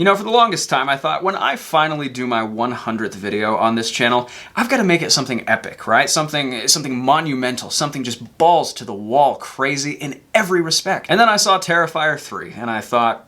You know, for the longest time, I thought when I finally do my 100th video on this channel, I've got to make it something epic, right? Something monumental, something just balls to the wall crazy in every respect. And then I saw Terrifier 3, and I thought,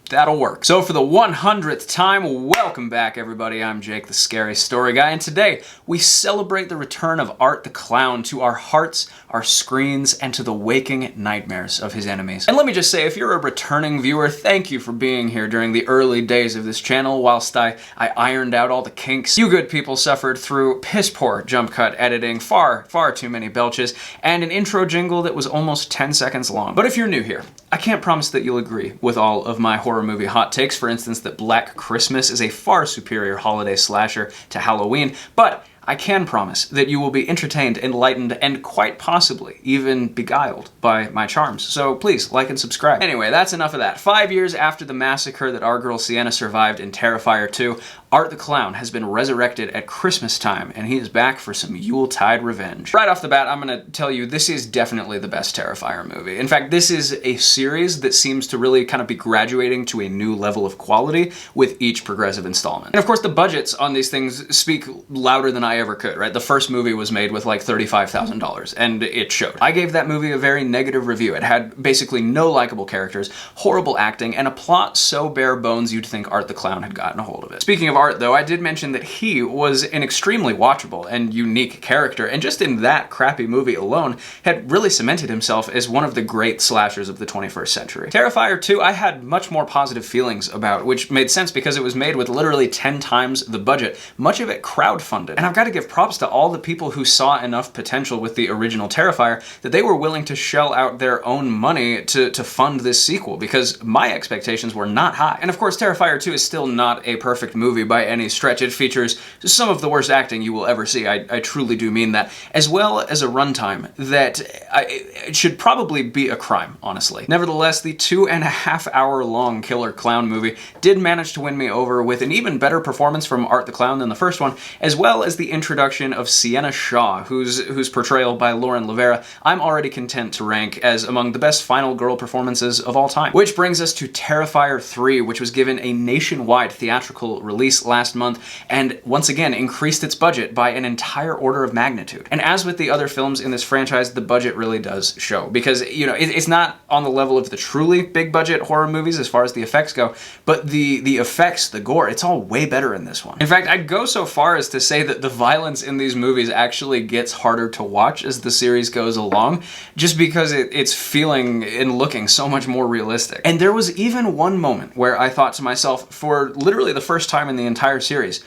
that'll work. So for the 100th time, welcome back everybody. I'm Jake, the Scary Story Guy, and today we celebrate the return of Art the Clown to our hearts, our screens, and to the waking nightmares of his enemies. And let me just say, if you're a returning viewer, thank you for being here during the early days of this channel whilst I ironed out all the kinks. You good people suffered through piss-poor jump cut editing, far too many belches, and an intro jingle that was almost 10 seconds long. But if you're new here, I can't promise that you'll agree with all of my horror movie hot takes, for instance that Black Christmas is a far superior holiday slasher to Halloween, but I can promise that you will be entertained, enlightened, and quite possibly even beguiled by my charms. So please, like and subscribe. Anyway, that's enough of that. 5 years after the massacre that our girl Sienna survived in Terrifier 2, Art the Clown has been resurrected at Christmas time, and he is back for some Yuletide revenge. Right off the bat, I'm gonna tell you, this is definitely the best Terrifier movie. In fact, this is a series that seems to really kind of be graduating to a new level of quality with each progressive installment. And of course, the budgets on these things speak louder than I ever could, right? The first movie was made with like $35,000, and it showed. I gave that movie a very negative review. It had basically no likable characters, horrible acting, and a plot so bare bones you'd think Art the Clown had gotten a hold of it. Speaking of Art, though, I did mention that he was an extremely watchable and unique character, and just in that crappy movie alone, had really cemented himself as one of the great slashers of the 21st century. Terrifier 2, I had much more positive feelings about, which made sense because it was made with literally 10 times the budget, much of it crowdfunded. And I've got to give props to all the people who saw enough potential with the original Terrifier that they were willing to shell out their own money to fund this sequel, because my expectations were not high. And of course, Terrifier 2 is still not a perfect movie by any stretch. It features some of the worst acting you will ever see, I truly do mean that, as well as a runtime that it should probably be a crime, honestly. Nevertheless, the 2.5 hour long killer clown movie did manage to win me over with an even better performance from Art the Clown than the first one, as well as the introduction of Sienna Shaw, whose portrayal by LaVera I'm already content to rank as among the best final girl performances of all time. Which brings us to Terrifier 3, which was given a nationwide theatrical release last month, and once again increased its budget by an entire order of magnitude. And as with the other films in this franchise, the budget really does show, because, you know, it's not on the level of the truly big budget horror movies as far as the effects go, but the effects, the gore, it's all way better in this one. In fact, I'd go so far as to say that the violence in these movies actually gets harder to watch as the series goes along, just because it's feeling and looking so much more realistic. And there was even one moment where I thought to myself, for literally the first time in the entire series,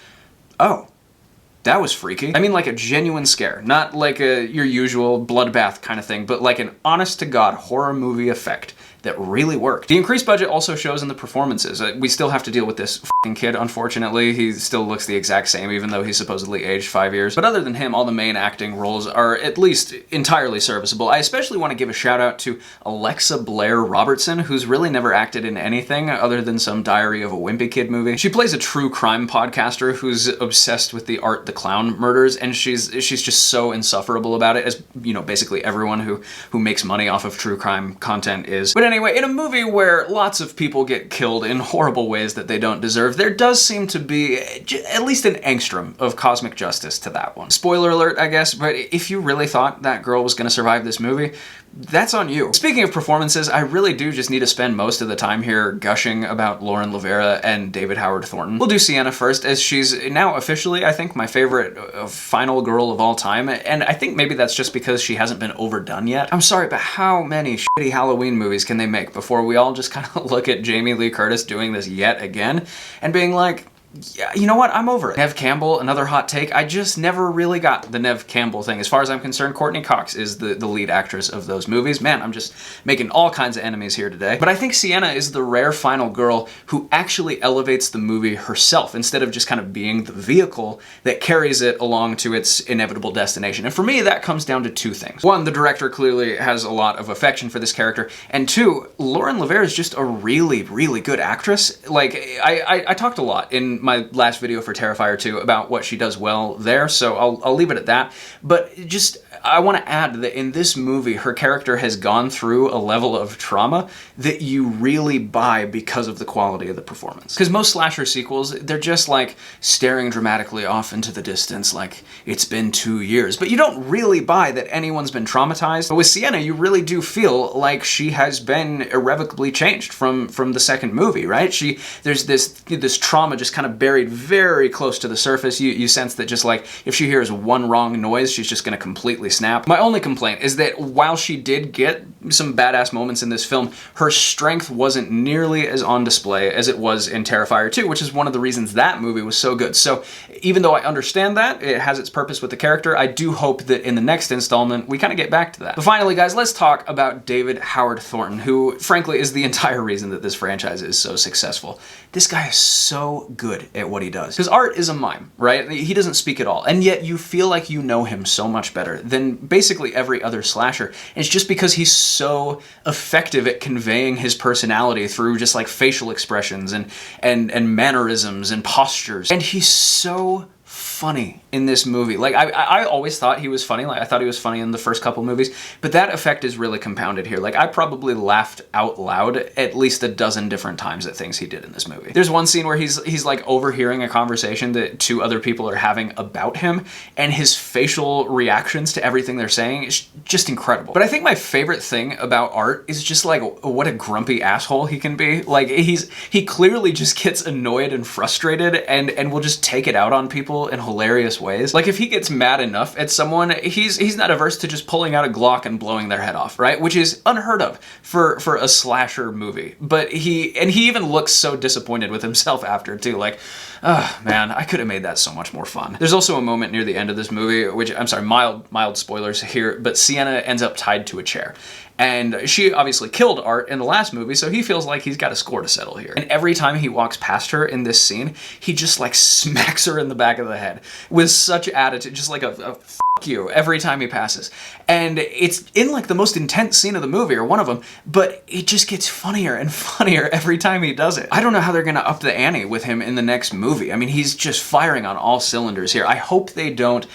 oh, that was freaky. I mean, like a genuine scare, not like your usual bloodbath kind of thing, but like an honest-to-God horror movie effect that really worked. The increased budget also shows in the performances. We still have to deal with this f***ing kid, unfortunately. He still looks the exact same, even though he's supposedly aged 5 years. But other than him, all the main acting roles are at least entirely serviceable. I especially want to give a shout out to Alexa Blair Robertson, who's really never acted in anything other than some Diary of a Wimpy Kid movie. She plays a true crime podcaster who's obsessed with the Art the Clown murders, and she's just so insufferable about it, as, you know, basically everyone who makes money off of true crime content is. But anyway, in a movie where lots of people get killed in horrible ways that they don't deserve, there does seem to be at least an angstrom of cosmic justice to that one. Spoiler alert, I guess, but if you really thought that girl was gonna survive this movie, that's on you. Speaking of performances, I really do just need to spend most of the time here gushing about LaVera and David Howard Thornton. We'll do Sienna first, as she's now officially, I think, my favorite final girl of all time, and I think maybe that's just because she hasn't been overdone yet. I'm sorry, but how many shitty Halloween movies can they make before we all just kind of look at Jamie Lee Curtis doing this yet again and being like, yeah, you know what? I'm over it. Neve Campbell, another hot take. I just never really got the Neve Campbell thing. As far as I'm concerned, Courtney Cox is the lead actress of those movies. Man, I'm just making all kinds of enemies here today. But I think Sienna is the rare final girl who actually elevates the movie herself, instead of just kind of being the vehicle that carries it along to its inevitable destination. And for me, that comes down to two things. One, the director clearly has a lot of affection for this character. And two, LaVera is just a really, really good actress. Like, I talked a lot in in my last video for Terrifier 2 about what she does well there, so I'll leave it at that. But just, I want to add that in this movie, her character has gone through a level of trauma that you really buy because of the quality of the performance. Because most slasher sequels, they're just like staring dramatically off into the distance like it's been 2 years. But you don't really buy that anyone's been traumatized. But with Sienna, you really do feel like she has been irrevocably changed from the second movie, right? There's this trauma just kind of buried very close to the surface. You sense that just like if she hears one wrong noise, she's just gonna completely snap. My only complaint is that while she did get some badass moments in this film, her strength wasn't nearly as on display as it was in Terrifier 2, which is one of the reasons that movie was so good. So even though I understand that, it has its purpose with the character, I do hope that in the next installment, we kind of get back to that. But finally, guys, let's talk about David Howard Thornton, who frankly is the entire reason that this franchise is so successful. This guy is so good at what he does. Because Art is a mime, right? He doesn't speak at all, and yet you feel like you know him so much better than basically every other slasher. And it's just because he's so effective at conveying his personality through just like facial expressions and mannerisms and postures. And he's so funny in this movie. Like, I always thought he was funny. Like, I thought he was funny in the first couple movies, but that effect is really compounded here. Like, I probably laughed out loud at least a dozen different times at things he did in this movie. There's one scene where he's like overhearing a conversation that two other people are having about him, and his facial reactions to everything they're saying is just incredible. But I think my favorite thing about Art is just like what a grumpy asshole he can be. Like, he clearly just gets annoyed and frustrated and will just take it out on people in hilarious ways. Like, if he gets mad enough at someone, he's not averse to just pulling out a Glock and blowing their head off, right? Which is unheard of for a slasher movie. But he even looks so disappointed with himself after too. Like, oh man, I could have made that so much more fun. There's also a moment near the end of this movie, which, I'm sorry, mild spoilers here, but Sienna ends up tied to a chair. And she obviously killed Art in the last movie, so he feels like he's got a score to settle here. And every time he walks past her in this scene, he just like smacks her in the back of the head with such attitude, just like a f you every time he passes. And it's in like the most intense scene of the movie, or one of them, but it just gets funnier and funnier every time he does it. I don't know how they're gonna up the ante with him in the next movie. I mean, he's just firing on all cylinders here. I hope they don't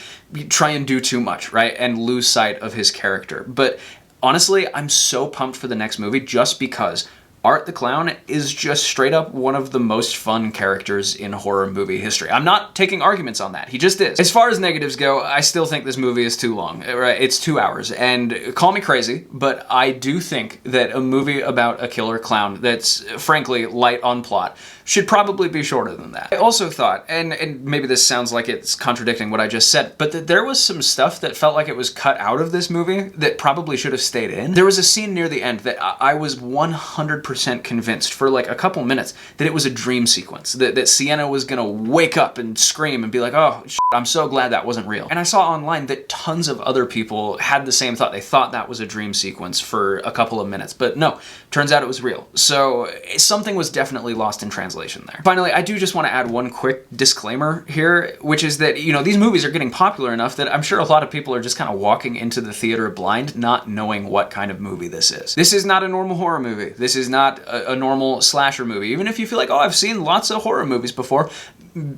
try and do too much, right, and lose sight of his character. But honestly, I'm so pumped for the next movie just because Art the Clown is just straight up one of the most fun characters in horror movie history. I'm not taking arguments on that. He just is. As far as negatives go, I still think this movie is too long. Right? It's 2 hours. And call me crazy, but I do think that a movie about a killer clown that's frankly light on plot should probably be shorter than that. I also thought, and maybe this sounds like it's contradicting what I just said, but that there was some stuff that felt like it was cut out of this movie that probably should have stayed in. There was a scene near the end that I was 100% convinced for like a couple minutes that it was a dream sequence, that Sienna was gonna wake up and scream and be like, oh, shit, I'm so glad that wasn't real. And I saw online that tons of other people had the same thought. They thought that was a dream sequence for a couple of minutes, but no, turns out it was real. So something was definitely lost in translation there. Finally, I do just want to add one quick disclaimer here, which is that, you know, these movies are getting popular enough that I'm sure a lot of people are just kind of walking into the theater blind, not knowing what kind of movie this is. This is not a normal horror movie. This is not a normal slasher movie. Even if you feel like, oh, I've seen lots of horror movies before,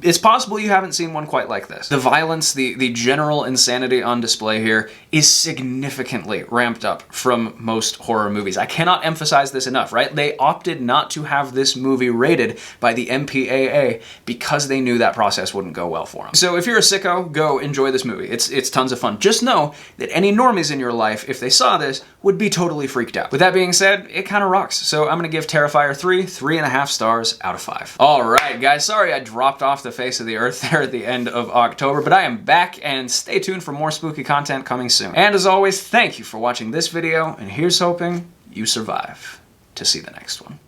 it's possible you haven't seen one quite like this. The violence, the general insanity on display here is significantly ramped up from most horror movies. I cannot emphasize this enough, right? They opted not to have this movie rated by the MPAA because they knew that process wouldn't go well for them. So if you're a sicko, go enjoy this movie. It's tons of fun. Just know that any normies in your life, if they saw this, would be totally freaked out. With that being said, it kind of rocks. So I'm gonna give Terrifier 3.5 stars out of 5. All right, guys, sorry I dropped off the face of the earth there at the end of October, but I am back, and stay tuned for more spooky content coming soon. And as always, thank you for watching this video, and here's hoping you survive to see the next one.